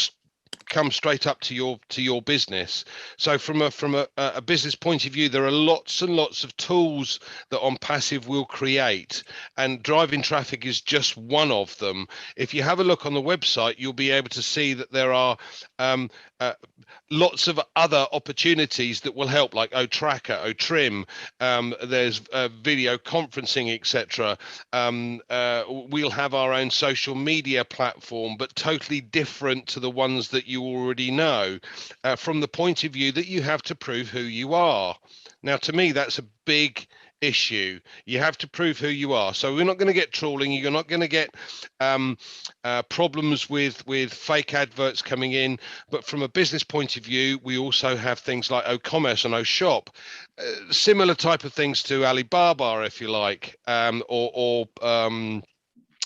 come straight up to your business. So from a business point of view, there are lots and lots of tools that OnPassive will create, and driving traffic is just one of them. If you have a look on the website, you'll be able to see that there are lots of other opportunities that will help, like OTracker, OTrim. There's video conferencing, etc. We'll have our own social media platform, but totally different to the ones that you already know, from the point of view that you have to prove who you are. Now, to me, that's a big issue. You have to prove who you are. So we're not going to get trawling. You're not going to get problems with fake adverts coming in. But from a business point of view, we also have things like OCommerce and OShop, similar type of things to Alibaba, if you like, or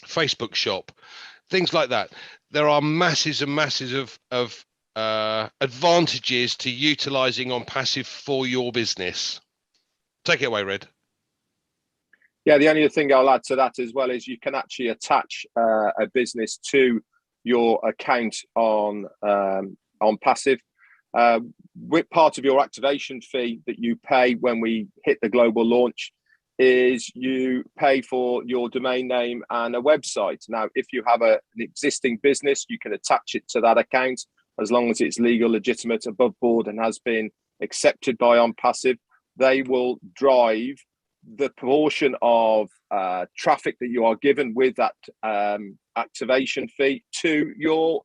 Facebook Shop, things like that. There are masses and masses of advantages to utilizing OnPassive for your business. Take it away, Red. Yeah, the only thing I'll add to that as well is you can actually attach a business to your account on OnPassive. With part of your activation fee that you pay when we hit the global launch is you pay for your domain name and a website. Now, if you have an existing business, you can attach it to that account as long as it's legal, legitimate, above board, and has been accepted by OnPassive. They will drive the portion of traffic that you are given with that activation fee to your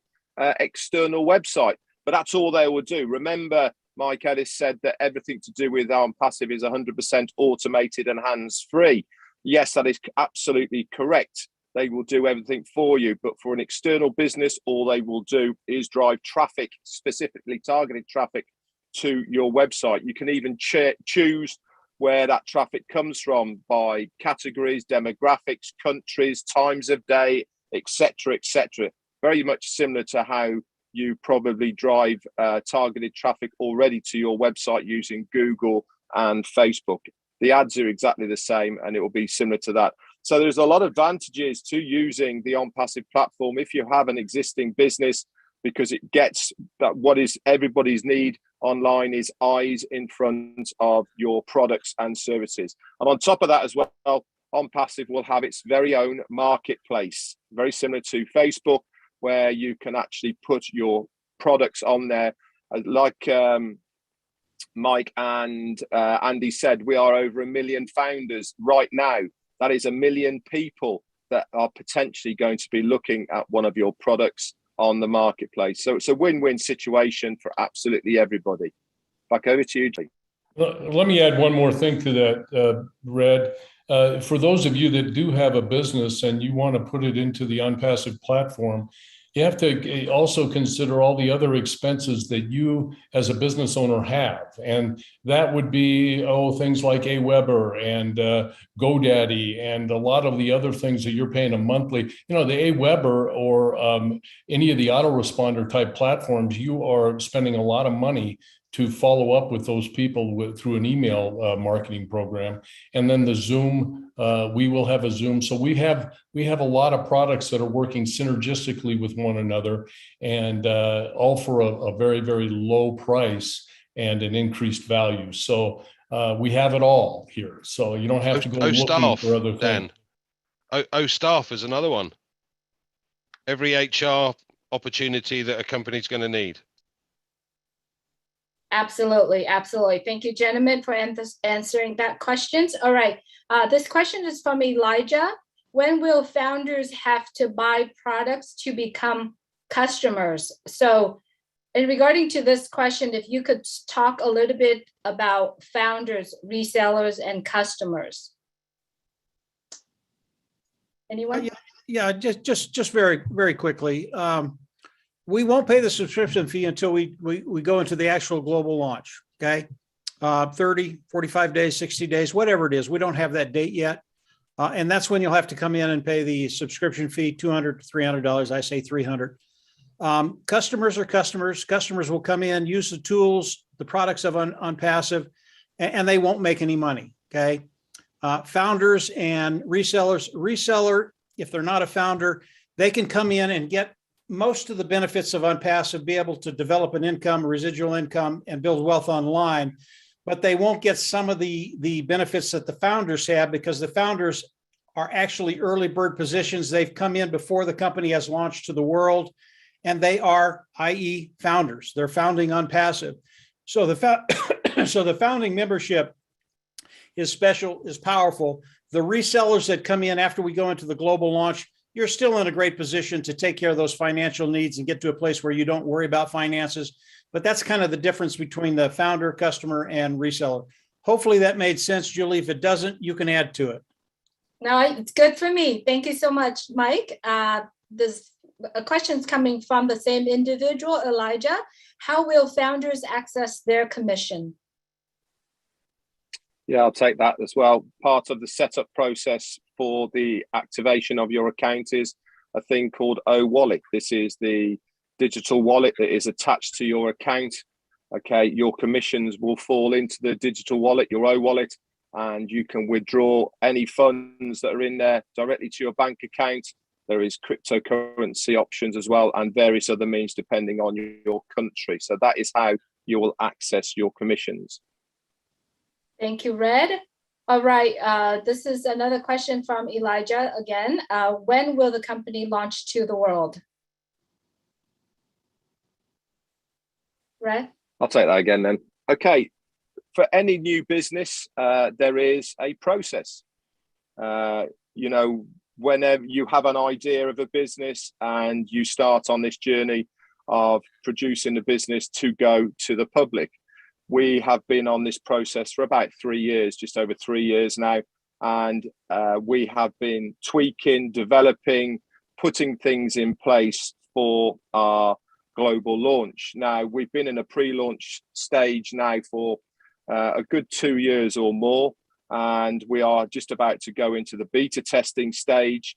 external website. But that's all they will do. Remember, Mike Ellis said that everything to do with OnPassive is 100% automated and hands-free. Yes, that is absolutely correct. They will do everything for you. But for an external business, all they will do is drive traffic, specifically targeted traffic, to your website. You can even choose where that traffic comes from by categories, demographics, countries, times of day, etc., etc. Very much similar to how you probably drive targeted traffic already to your website using Google and Facebook. The ads are exactly the same, and it will be similar to that. So there's a lot of advantages to using the OnPassive platform if you have an existing business, because it gets that what is everybody's need online is eyes in front of your products and services. And on top of that as well, OnPassive will have its very own marketplace, very similar to Facebook, where you can actually put your products on there, like Mike and Andy said, we are over 1 million founders right now. That is 1 million people that are potentially going to be looking at one of your products on the marketplace. So it's a win-win situation for absolutely everybody. Back over to you, Jay. Let me add one more thing to that, Red. For those of you that do have a business and you want to put it into the OnPassive platform, you have to also consider all the other expenses that you as a business owner have. And that would be, things like Aweber and GoDaddy and a lot of the other things that you're paying a monthly. The Aweber or any of the autoresponder type platforms, you are spending a lot of money to follow up with those people through an email marketing program. And then the Zoom, we will have a Zoom. So we have a lot of products that are working synergistically with one another, and all for a very, very low price and an increased value. So we have it all here. So you don't have to go looking for other things. Dan, staff is another one. Every HR opportunity that a company's going to need. Absolutely. Absolutely. Thank you, gentlemen, for answering that questions. All right. This question is from Elijah. When will founders have to buy products to become customers? So in regarding to this question, if you could talk a little bit about founders, resellers, and customers. Anyone? Yeah, just very, very quickly. We won't pay the subscription fee until we go into the actual global launch, okay? 30, 45 days, 60 days, whatever it is. We don't have that date yet. And that's when you'll have to come in and pay the subscription fee, $200 to $300. I say $300. Customers are customers. Customers will come in, use the tools, the products of OnPassive, and they won't make any money, okay? Founders and reseller, if they're not a founder, they can come in and get most of the benefits of OnPassive, be able to develop an income, residual income, and build wealth online, but they won't get some of the benefits that the founders have, because the founders are actually early bird positions. They've come in before the company has launched to the world, and they are, i.e. founders. They're founding OnPassive. So the founding membership is special, is powerful. The resellers that come in after we go into the global launch, you're still in a great position to take care of those financial needs and get to a place where you don't worry about finances. But that's kind of the difference between the founder, customer, and reseller. Hopefully that made sense, Julie. If it doesn't, you can add to it. No, it's good for me. Thank you so much, Mike. This question's coming from the same individual, Elijah. How will founders access their commission? Yeah, I'll take that as well. Part of the setup process for the activation of your account is a thing called O-Wallet. This is the digital wallet that is attached to your account. Okay, your commissions will fall into the digital wallet, your O-Wallet, and you can withdraw any funds that are in there directly to your bank account. There is cryptocurrency options as well, and various other means depending on your country. So that is how you will access your commissions. Thank you, Red. All right, this is another question from Elijah again. When will the company launch to the world? Red? I'll take that again then. Okay, for any new business, there is a process. Whenever you have an idea of a business and you start on this journey of producing the business to go to the public, we have been on this process for about 3 years, just over 3 years now. And we have been tweaking, developing, putting things in place for our global launch. Now, we've been in a pre-launch stage now for a good 2 years or more. And we are just about to go into the beta testing stage,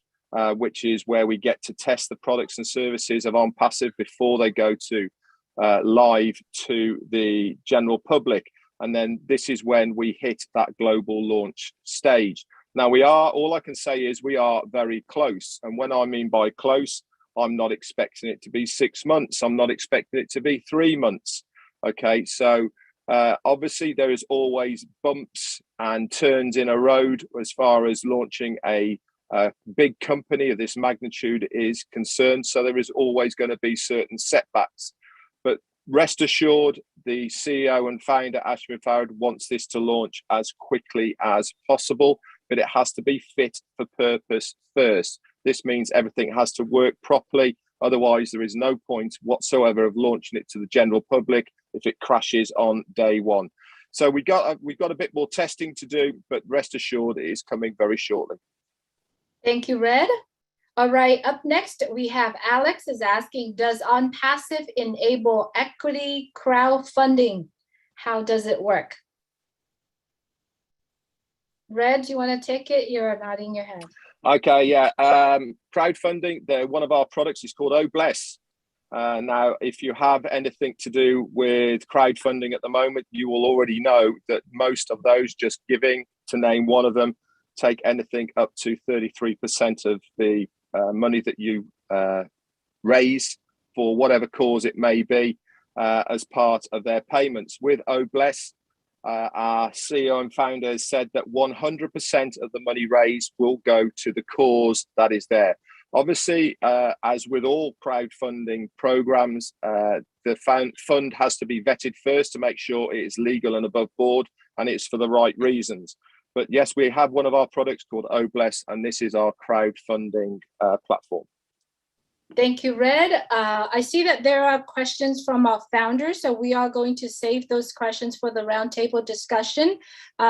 which is where we get to test the products and services of OnPassive before they go to live to the general public. And then this is when we hit that global launch stage. Now all I can say is we are very close. And when I mean by close, I'm not expecting it to be 6 months. I'm not expecting it to be 3 months. Okay, so obviously there is always bumps and turns in a road as far as launching a big company of this magnitude is concerned. So there is always going to be certain setbacks. But rest assured, the CEO and founder, Ashwin Farad, wants this to launch as quickly as possible, but it has to be fit for purpose first. This means everything has to work properly. Otherwise, there is no point whatsoever of launching it to the general public if it crashes on day one. So we've got a bit more testing to do, but rest assured it is coming very shortly. Thank you, Red. All right, up next, we have Alex is asking, does OnPassive enable equity crowdfunding? How does it work? Red, you want to take it? You're nodding your head. Okay, yeah. Crowdfunding, one of our products is called OBless. Now, if you have anything to do with crowdfunding at the moment, you will already know that most of those, just giving, to name one of them, take anything up to 33% of the money that you raise for whatever cause it may be as part of their payments. With OBless, our CEO and founder has said that 100% of the money raised will go to the cause that is there. Obviously, as with all crowdfunding programs, the fund has to be vetted first to make sure it is legal and above board and it's for the right reasons. But yes, we have one of our products called OBless, and this is our crowdfunding platform. Thank you, Red. I see that there are questions from our founders, so we are going to save those questions for the roundtable discussion.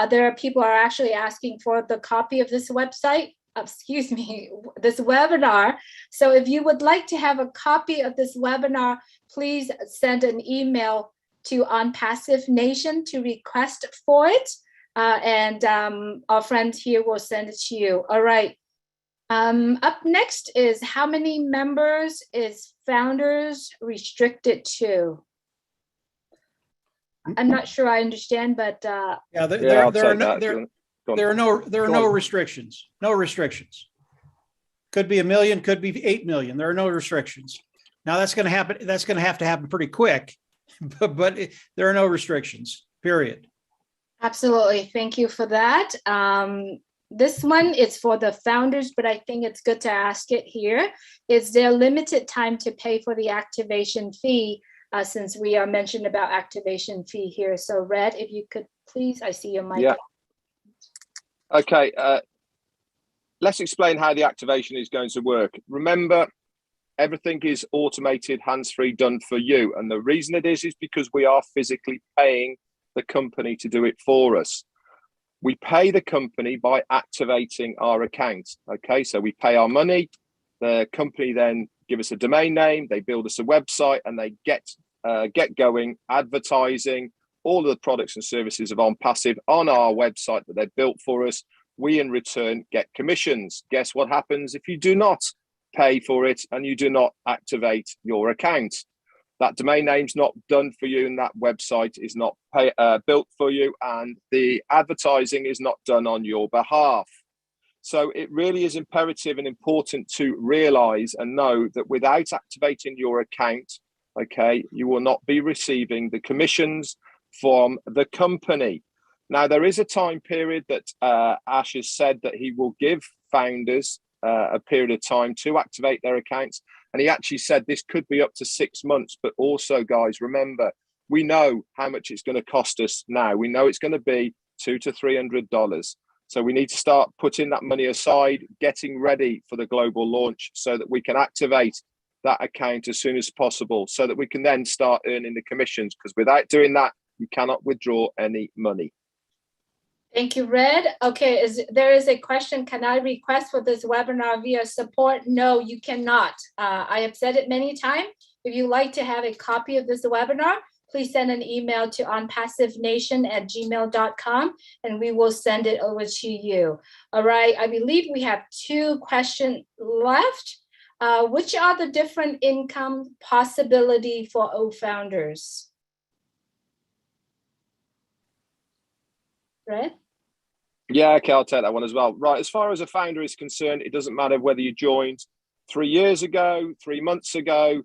There are people are actually asking for the copy of this website, this webinar. So if you would like to have a copy of this webinar, please send an email to OnPassive Nation to request for it. And our friends here will send it to you. All right. Up next is how many members is Founders restricted to? I'm not sure I understand, but Yeah, there are no restrictions. No restrictions. Could be 1 million, could be 8 million. There are no restrictions. Now that's going to happen. That's going to have to happen pretty quick, but there are no restrictions. Period. Absolutely. Thank you for that. This one is for the founders, but I think it's good to ask it here. Is there limited time to pay for the activation fee since we are mentioned about activation fee here? So Red, if you could please, I see your mic. Yeah. Okay. Let's explain how the activation is going to work. Remember, everything is automated, hands-free, done for you. And the reason it is because we are physically paying the company to do it for us. We pay the company by activating our account. Okay, so we pay our money. The company then give us a domain name. They build us a website, and they get going advertising all of the products and services of OnPassive on our website that they've built for us. We in return get commissions. Guess what happens if you do not pay for it and you do not activate your account? That domain name's not done for you, and that website is not built for you, and the advertising is not done on your behalf. So it really is imperative and important to realize and know that without activating your account, okay, you will not be receiving the commissions from the company. Now, there is a time period that Ash has said that he will give founders a period of time to activate their accounts. And he actually said this could be up to 6 months. But also, guys, remember, we know how much it's going to cost us now. We know it's going to be $200 to $300. So we need to start putting that money aside, getting ready for the global launch so that we can activate that account as soon as possible so that we can then start earning the commissions. Because without doing that, you cannot withdraw any money. Thank you, Red. Okay, there is a question. Can I request for this webinar via support? No, you cannot. I have said it many times. If you'd like to have a copy of this webinar, please send an email to onpassivenation@gmail.com and we will send it over to you. All right, I believe we have 2 questions left. Which are the different income possibility for O-founders? Red? Yeah, okay, I'll take that one as well. Right, as far as a founder is concerned, it doesn't matter whether you joined 3 years ago, 3 months ago,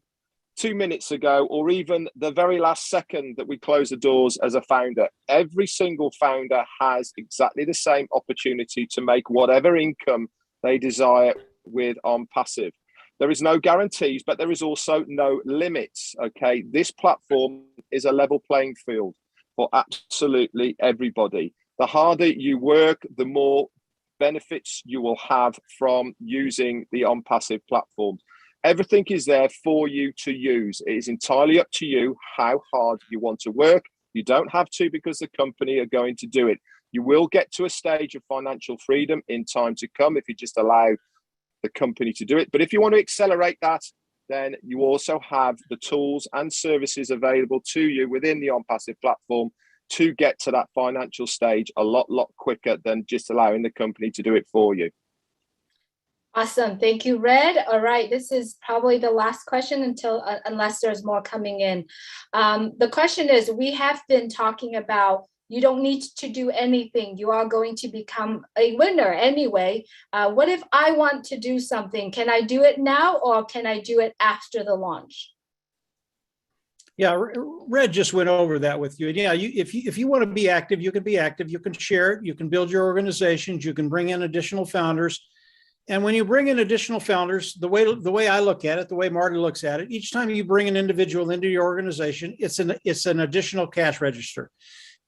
2 minutes ago, or even the very last second that we close the doors as a founder. Every single founder has exactly the same opportunity to make whatever income they desire with OnPassive. There is no guarantees, but there is also no limits. Okay, this platform is a level playing field for absolutely everybody. The harder you work, the more benefits you will have from using the OnPassive platform. Everything is there for you to use. It is entirely up to you how hard you want to work. You don't have to, because the company are going to do it. You will get to a stage of financial freedom in time to come if you just allow the company to do it. But if you want to accelerate that, then you also have the tools and services available to you within the OnPassive platform to get to that financial stage a lot quicker than just allowing the company to do it for you. Awesome. Thank you, Red. All right. This is probably the last question unless there's more coming in. The question is, we have been talking about you don't need to do anything. You are going to become a winner anyway. What if I want to do something? Can I do it now, or can I do it after the launch? Yeah, Red just went over that with you. And yeah, if you want to be active, you can be active. You can share it. You can build your organizations. You can bring in additional founders. And when you bring in additional founders, the way I look at it, the way Marty looks at it, each time you bring an individual into your organization, it's an additional cash register.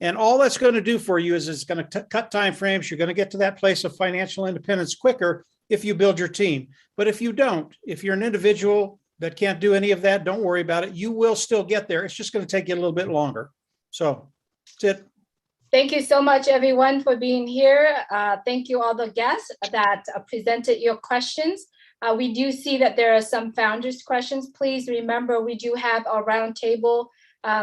And all that's going to do for you is it's going to cut time frames. You're going to get to that place of financial independence quicker if you build your team. But if you don't, if you're an individual that can't do any of that, don't worry about it. You will still get there. It's just going to take you a little bit longer. So that's it. Thank you so much, everyone, for being here. Thank you all the guests that presented your questions. We do see that there are some founders' questions. Please remember, we do have a roundtable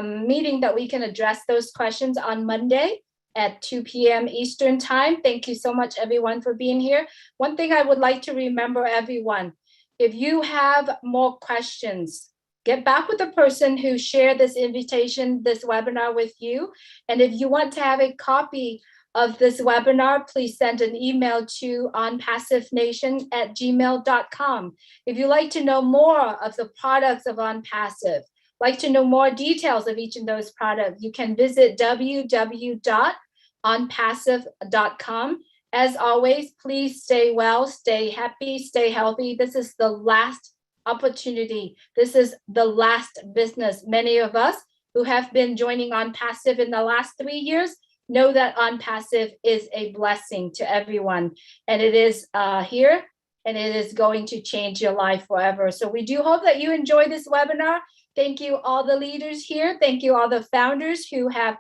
meeting that we can address those questions on Monday at 2 p.m. Eastern time. Thank you so much, everyone, for being here. One thing I would like to remember, everyone, if you have more questions, get back with the person who shared this invitation, this webinar with you. And if you want to have a copy of this webinar, please send an email to onpassivenation@gmail.com. If you'd like to know more of the products of OnPassive, like to know more details of each of those products, you can visit www.onpassive.com. As always, please stay well, stay happy, stay healthy. This is the last opportunity. This is the last business. Many of us who have been joining OnPassive in the last 3 years know that OnPassive is a blessing to everyone. And it is here, and it is going to change your life forever. So we do hope that you enjoy this webinar. Thank you all the leaders here. Thank you all the founders who are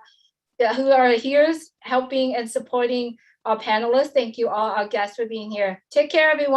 here helping and supporting our panelists. Thank you all our guests for being here. Take care, everyone.